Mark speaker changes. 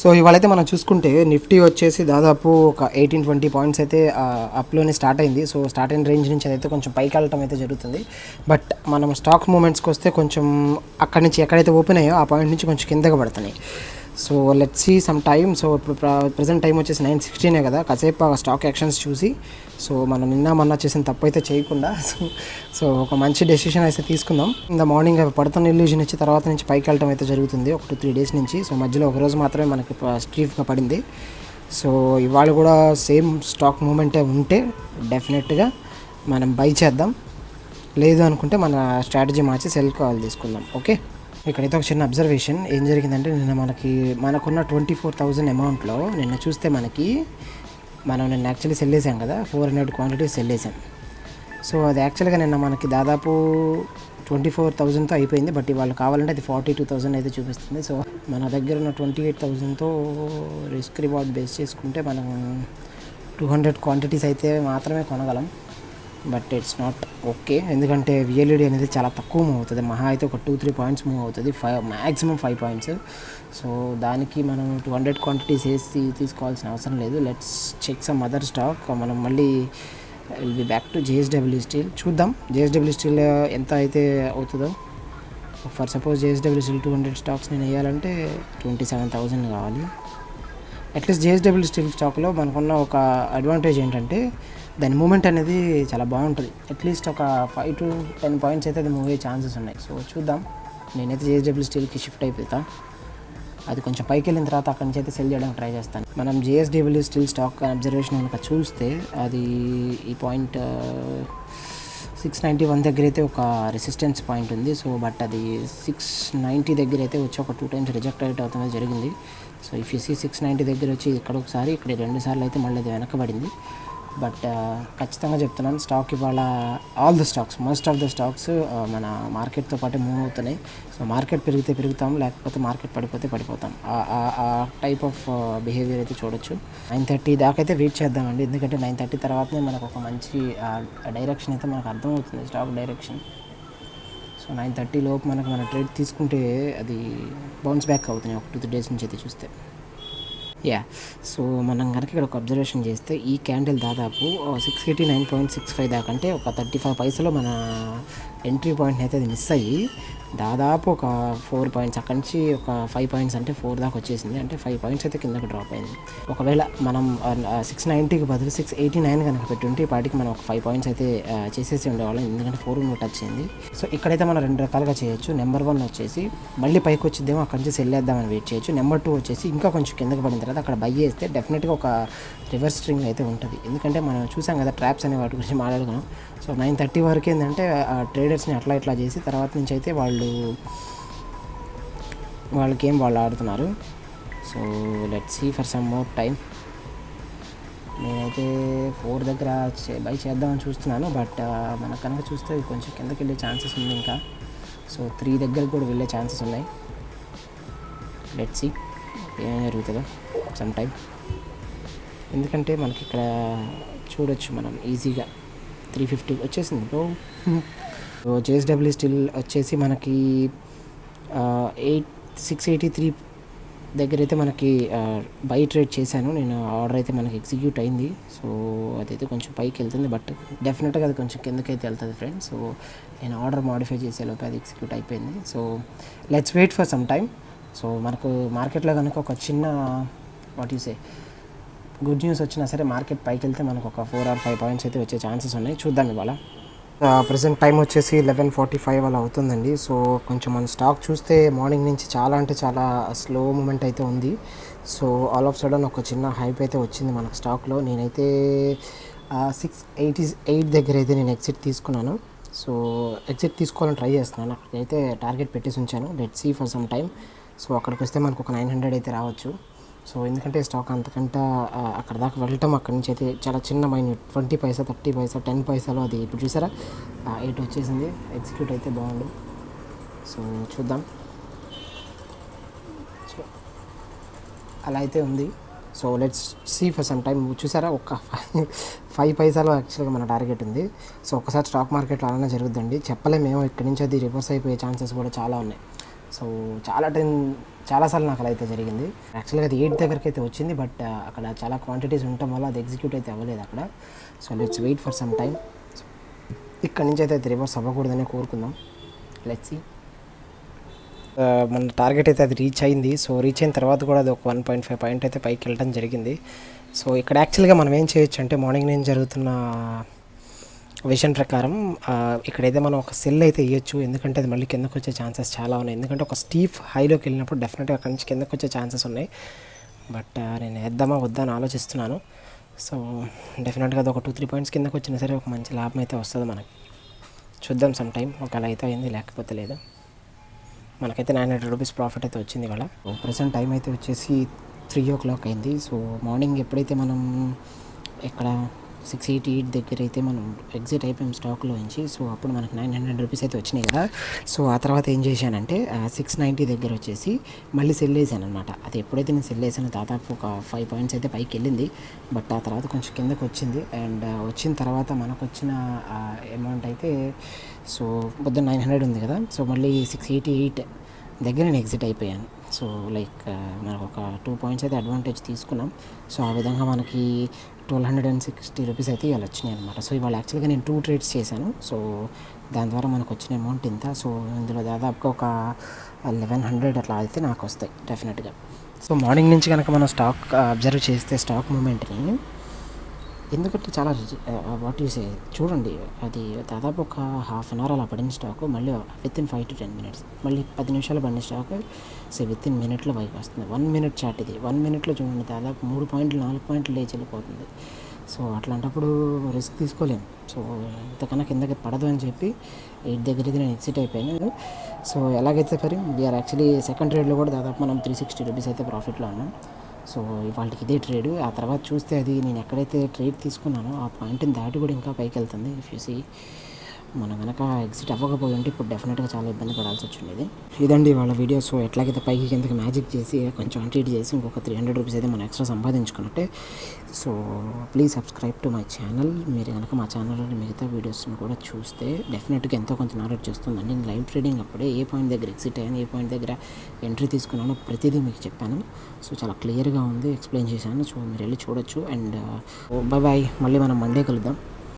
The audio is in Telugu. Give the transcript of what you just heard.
Speaker 1: సో ఇవాళైతే మనం చూసుకుంటే నిఫ్టీ వచ్చేసి దాదాపు ఒక 18-20 పాయింట్స్ అయితే అప్లోనే స్టార్ట్ అయింది. సో స్టార్ట్ అయిన రేంజ్ నుంచి అదైతే కొంచెం పైకి వెళ్ళటం అయితే జరుగుతుంది. బట్ మనం స్టాక్ మూమెంట్స్కి వస్తే కొంచెం అక్కడి నుంచి ఎక్కడైతే ఓపెన్ అయ్యో ఆ పాయింట్ నుంచి కొంచెం కిందకి పడుతున్నాయి. So let's see some time. So ఇప్పుడు ప్రజెంట్ టైం వచ్చేసి 9:16 కదా, కాసేపు ఆ స్టాక్ యాక్షన్స్ చూసి సో మనం నిన్న మొన్న చేసిన తప్పు అయితే చేయకుండా సో ఒక మంచి డెసిషన్ అయితే తీసుకుందాం. ఇంత మార్నింగ్ అవి పడుతున్న ఇల్యూజన్ ఇచ్చి తర్వాత నుంచి పైకి వెళ్ళటం అయితే జరుగుతుంది ఒక 2-3 డేస్ నుంచి. సో మధ్యలో ఒకరోజు మాత్రమే మనకి స్ట్రీఫ్గా పడింది. సో ఇవాళ కూడా సేమ్ స్టాక్ మూమెంటే ఉంటే డెఫినెట్గా మనం బై చేద్దాం, లేదు అనుకుంటే మన స్ట్రాటజీ మార్చి సెల్ కాల్ తీసుకుందాం. ఓకే, ఇక్కడైతే ఒక చిన్న అబ్జర్వేషన్ ఏం జరిగిందంటే, నిన్న మనకున్న 24,000 అమౌంట్లో నిన్న చూస్తే మనం నిన్న యాక్చువల్లీ సెల్ వేసాం కదా, 400 క్వాంటిటీస్ సెల్ వేసాం. సో అది యాక్చువల్గా నిన్న మనకి దాదాపు 24,000తో అయిపోయింది. బట్ ఇవాళ కావాలంటే అది 42,000 అయితే చూపిస్తుంది. సో మన దగ్గర ఉన్న 28,000తో రిస్క్ రివార్డ్ బేస్ చేసుకుంటే మనం 200 క్వాంటిటీస్ అయితే మాత్రమే కొనగలం. బట్ ఇట్స్ నాట్ ఓకే, ఎందుకంటే విఎల్ఈడి అనేది చాలా తక్కువ మూవ్ అవుతుంది. మహా అయితే ఒక 2-3 పాయింట్స్ మూవ్ అవుతుంది, మ్యాక్సిమం 5 పాయింట్స్. సో దానికి మనం 200 క్వాంటిటీస్ వేసి తీసుకోవాల్సిన అవసరం లేదు. Let's check some other stock. మనం మళ్ళీ will be back to JSW steel. చూద్దాం జేఎస్డబ్ల్యూ స్టీల్ ఎంత అయితే అవుతుందో. For suppose JSW steel 200 stocks నేను వేయాలంటే 27,000 కావాలి. అట్లీస్ట్ జేఎస్డబ్ల్యూ స్టీల్ స్టాక్లో మనకున్న ఒక అడ్వాంటేజ్ ఏంటంటే దాని మూమెంట్ అనేది చాలా బాగుంటుంది. అట్లీస్ట్ ఒక 5-10 పాయింట్స్ అయితే అది మూవ్ అయ్యే ఛాన్సెస్ ఉన్నాయి. సో చూద్దాం. నేనైతే జేఎస్డబ్ల్యూ స్టీల్కి షిఫ్ట్ అయిపోతా. అది కొంచెం పైకి వెళ్ళిన తర్వాత అక్కడి నుంచి అయితే సెల్ చేయడానికి ట్రై చేస్తాను. మనం జేఎస్డబ్ల్యూ స్టీల్ స్టాక్ అబ్జర్వేషన్ కనుక చూస్తే అది ఈ పాయింట్ 691 దగ్గర అయితే ఒక రెసిస్టెన్స్ పాయింట్ ఉంది. సో బట్ అది 690 దగ్గర అయితే వచ్చి ఒక 2 టైమ్స్ రిజెక్ట్ అవుతుంది జరిగింది. సో ఇఫ్ యూ సీ 690 దగ్గర వచ్చి ఇక్కడ ఒకసారి, ఇక్కడ 2 సార్లు అయితే మళ్ళీ అది వెనకబడింది. బట్ ఖచ్చితంగా చెప్తున్నాను, స్టాక్ ఇవాళ మోస్ట్ ఆఫ్ ద స్టాక్స్ మన మార్కెట్తో పాటు మూవ్ అవుతున్నాయి. సో మార్కెట్ పెరిగితే పెరుగుతాం, లేకపోతే మార్కెట్ పడిపోతే పడిపోతాం. ఆ టైప్ ఆఫ్ బిహేవియర్ అయితే చూడొచ్చు. 9:30 దాకా అయితే వెయిట్ చేద్దామండి, ఎందుకంటే 9:30 తర్వాతనే మనకు ఒక మంచి డైరెక్షన్ అయితే మనకు అర్థమవుతుంది, స్టాక్ డైరెక్షన్. సో 9:30 లోపు మన ట్రేడ్ తీసుకుంటే అది బౌన్స్ బ్యాక్ అవుతుంది ఒక 2-3 డేస్ నుంచి అయితే చూస్తే. సో మనం కనుక ఇక్కడ ఒక అబ్జర్వేషన్ చేస్తే ఈ క్యాండిల్ దాదాపు 689.65 దాకా, అంటే ఒక 35 పైసలు మన ఎంట్రీ పాయింట్ని అయితే అది మిస్ అయ్యి దాదాపు ఒక 4 పాయింట్స్ అక్కడి నుంచి ఒక 5 పాయింట్స్ అంటే 4 దాకా వచ్చేసింది. అంటే 5 పాయింట్స్ అయితే కిందకి డ్రాప్ అయింది. ఒకవేళ మనం 690కి బదులు 689 కనుక పెట్టుంటే పాటికి మనం ఒక 5 పాయింట్స్ అయితే చేసేసి ఉండేవాళ్ళం, ఎందుకంటే 4 టచ్ అయింది. సో ఇక్కడైతే మనం 2 రకాలుగా చేయొచ్చు. నెంబర్ 1 వచ్చేసి మళ్ళీ పైకి వచ్చిద్దేమో అక్కడి నుంచి సెల్ వేద్దామని వెయిట్ చేయొచ్చు. నెంబర్ 2 వచ్చేసి ఇంకా కొంచెం కిందకి పడిన తర్వాత అక్కడ బై చేస్తే డెఫినెట్గా ఒక రివర్స్ స్ట్రింగ్ అయితే ఉంటుంది. ఎందుకంటే మనం చూసాం కదా ట్రాప్స్ అనే వాటి గురించి మాట్లాడుకున్నాం. సో 9:30 వరకు ఏంటంటే ట్రేడర్స్ని అట్లా చేసి తర్వాత నుంచి అయితే వాళ్ళకి వాళ్ళు ఆడుతున్నారు. So let's see for some more time. నేనైతే 4 దగ్గర బై చేద్దామని చూస్తున్నాను. బట్ మనకు కనుక చూస్తే కొంచెం కిందకి వెళ్ళే ఛాన్సెస్ ఉంది. ఇంకా సో 3 దగ్గరకు కూడా వెళ్ళే ఛాన్సెస్ ఉన్నాయి. లెట్స్ సీ ఏం జరుగుతుందో సమ్ టైం. ఎందుకంటే మనకి ఇక్కడ చూడొచ్చు మనం ఈజీగా 350 వచ్చేసింది బ్రో. సో జేఎస్డబ్ల్యూ స్టీల్ వచ్చేసి మనకి 683 దగ్గర అయితే మనకి బై ట్రేడ్ చేశాను నేను. ఆర్డర్ అయితే మనకి ఎగ్జిక్యూట్ అయింది. సో అదైతే కొంచెం పైకి వెళ్తుంది, బట్ డెఫినెట్గా అది కొంచెం కిందకైతే వెళ్తుంది ఫ్రెండ్స్. సో నేను ఆర్డర్ మాడిఫై చేసేలోపు అది ఎగ్జిక్యూట్ అయిపోయింది. So let's wait for some time. So మనకు మార్కెట్లో కనుక ఒక చిన్న what you say good news వచ్చినా సరే మార్కెట్ పైకి వెళ్తే మనకు ఒక 4 or 5 పాయింట్స్ అయితే వచ్చే ఛాన్సెస్ ఉన్నాయి. చూద్దాం. ఇవాళ ప్రజెంట్ టైం వచ్చేసి 11:45 అలా అవుతుందండి. సో కొంచెం మన స్టాక్ చూస్తే మార్నింగ్ నుంచి చాలా అంటే చాలా స్లో మూమెంట్ అయితే ఉంది. సో ఆల్ ఆఫ్ సడన్ ఒక చిన్న హైప్ అయితే వచ్చింది మనకు స్టాక్లో. నేనైతే 688 దగ్గర అయితే నేను ఎగ్జిట్ తీసుకున్నాను. సో ఎగ్జిట్ తీసుకోవాలని ట్రై చేస్తున్నాను. అక్కడికైతే టార్గెట్ పెట్టేసి ఉంచాను. Let's see for some time. So అక్కడికి వస్తే మనకు ఒక 900 అయితే రావచ్చు. సో ఎందుకంటే స్టాక్ అంతకంటే అక్కడ దాకా వెళ్ళటం, అక్కడి నుంచి అయితే చాలా చిన్న మైన్యూట్ 20 పైసా 30 పైసా 10 పైసాలో అది ఇప్పుడు చూసారా 8 వచ్చేసింది. ఎగ్జిక్యూట్ అయితే బాగుండు. సో చూద్దాం. సో అలా అయితే ఉంది. So let's see for some time. చూసారా ఒక 5 పైసాలో యాక్చువల్గా మన టార్గెట్ ఉంది. సో ఒకసారి స్టాక్ మార్కెట్లో అలానే జరుగుద్దండి, చెప్పలేమేమో ఇక్కడి నుంచి అది రివర్స్ అయిపోయే ఛాన్సెస్ కూడా చాలా ఉన్నాయి. సో చాలాసార్లు నాకు అలా అయితే జరిగింది. యాక్చువల్గా అది 8 దగ్గరికి అయితే వచ్చింది, బట్ అక్కడ చాలా క్వాంటిటీస్ ఉండటం వల్ల అది ఎగ్జిక్యూట్ అయితే అవ్వలేదు అక్కడ. So let's wait for some time. ఇక్కడ నుంచి అయితే అది రివర్స్ అవ్వకూడదని కోరుకుందాం. Let's see. మన టార్గెట్ అయితే అది రీచ్ అయింది. సో రీచ్ అయిన తర్వాత కూడా అది ఒక 1.5 పాయింట్ అయితే పైకి వెళ్ళడం జరిగింది. సో ఇక్కడ యాక్చువల్గా మనం ఏం చేయొచ్చు అంటే, మార్నింగ్ నుంచి జరుగుతున్న విజన్ ప్రకారం ఇక్కడైతే మనం ఒక సెల్ అయితే ఇవ్వచ్చు. ఎందుకంటే అది మళ్ళీ కిందకు వచ్చే ఛాన్సెస్ చాలా ఉన్నాయి. ఎందుకంటే ఒక స్టీప్ హైలోకి వెళ్ళినప్పుడు డెఫినెట్గా అక్కడి నుంచి కిందకు వచ్చే ఛాన్సెస్ ఉన్నాయి. బట్ నేను వేద్దామా వద్దా అని ఆలోచిస్తున్నాను. సో డెఫినెట్గా అది ఒక 2-3 పాయింట్స్ కిందకు వచ్చినా సరే ఒక మంచి లాభం అయితే వస్తుంది మనకి. చూద్దాం సమ్ టైం. ఒకవేళ అయితే అయింది, లేకపోతే లేదు. మనకైతే 900 రూపీస్ ప్రాఫిట్ అయితే వచ్చింది ఇవాళ. ప్రెసెంట్ టైం అయితే వచ్చేసి 3 o'clock అయింది. సో మార్నింగ్ ఎప్పుడైతే మనం ఇక్కడ 688 దగ్గర అయితే మనం ఎగ్జిట్ అయిపోయాం స్టాక్లో నుంచి. సో అప్పుడు మనకు 900 రూపీస్ అయితే వచ్చినాయి కదా. సో ఆ తర్వాత ఏం చేశానంటే 690 దగ్గర వచ్చేసి మళ్ళీ సెల్ వేసాను అనమాట. అది ఎప్పుడైతే నేను సెల్ వేసానో దాదాపు ఒక 5 పాయింట్స్ అయితే పైకి వెళ్ళింది. బట్ ఆ తర్వాత కొంచెం కిందకు వచ్చింది. అండ్ వచ్చిన తర్వాత మనకు వచ్చిన అమౌంట్ అయితే, సో పొద్దున్న 900 ఉంది కదా, సో మళ్ళీ 688 దగ్గర నేను ఎగ్జిట్ అయిపోయాను. సో లైక్ మనకు ఒక 2 పాయింట్స్ అయితే అడ్వాంటేజ్ తీసుకున్నాం. సో ఆ విధంగా మనకి 1260 రూపీస్ అయితే ఇవాళ వచ్చినాయి అనమాట. సో ఇవాళ యాక్చువల్గా నేను 2 ట్రేడ్స్ చేశాను. సో దాని ద్వారా మనకు వచ్చిన అమౌంట్ ఇంత. సో ఇందులో దాదాపుగా ఒక 1100 అట్లా అయితే నాకు వస్తాయి డెఫినెట్గా. సో మార్నింగ్ నుంచి కనుక మనం స్టాక్ అబ్జర్వ్ చేస్తే స్టాక్ మూమెంట్ని, ఎందుకంటే చాలా వాట్ యూ సే చూడండి, అది దాదాపు ఒక హాఫ్ అన్ అవర్ అలా పడిన స్టాక్ మళ్ళీ విత్ ఇన్ 5 to 10 minutes, మళ్ళీ 10 నిమిషాలు పడిన స్టాక్ సో విత్ ఇన్ మినిట్లో పైకి వస్తుంది. 1 minute చాట్ ఇది. 1 minute చూడండి దాదాపు 3 పాయింట్లు 4 పాయింట్లు లేచి వెళ్ళిపోతుంది. సో అట్లాంటప్పుడు రిస్క్ తీసుకోలేము. సో ఇంతకన్నా కిందకి పడదు అని చెప్పి 8 దగ్గర నేను ఎగ్జిట్ అయిపోయాను. సో ఎలాగైతే సరే వీఆర్ యాక్చువల్లీ సెకండ్ ట్రేడ్లో కూడా దాదాపు మనం 360 రూపీస్ అయితే ప్రాఫిట్లో ఉన్నాం. సో ఇవాళకి ఇదే ట్రేడ్. ఆ తర్వాత చూస్తే అది నేను ఎక్కడైతే ట్రేడ్ తీసుకున్నానో ఆ పాయింట్ని దాటి కూడా ఇంకా పైకి వెళ్తుంది. ఇఫ్ యూ సీ, మనం కనుక ఎగ్జిట్ అవ్వకపోయి ఉంటే ఇప్పుడు డెఫినెట్గా చాలా ఇబ్బంది పడాల్సి వచ్చింది. ఇదండి వాళ్ళ వీడియో. సో ఎట్లాగైతే పైకి కిందకి మ్యాజిక్ చేసి కొంచెం అంటీట్ చేసి ఇంకొక 300 రూపీస్ అయితే మనం ఎక్స్ట్రా సంపాదించుకున్నట్టే. So please subscribe to my channel. మీరు కనుక మా ఛానల్లోని మిగతా వీడియోస్ని కూడా చూస్తే డెఫినెట్గా ఎంతో కొంత నాలెడ్జ్ చేస్తుందండి. నేను లైవ్ ట్రేడింగ్ అప్పుడే ఏ పాయింట్ దగ్గర ఎగ్జిట్ అయ్యాను, ఏ పాయింట్ దగ్గర ఎంట్రీ తీసుకున్నాను, ప్రతిదీ మీకు చెప్పాను. సో చాలా క్లియర్గా ఉంది, ఎక్స్ప్లెయిన్ చేశాను. సో మీరు వెళ్ళి చూడొచ్చు. అండ్ బాయ్, మళ్ళీ మనం మండే కలుద్దాం.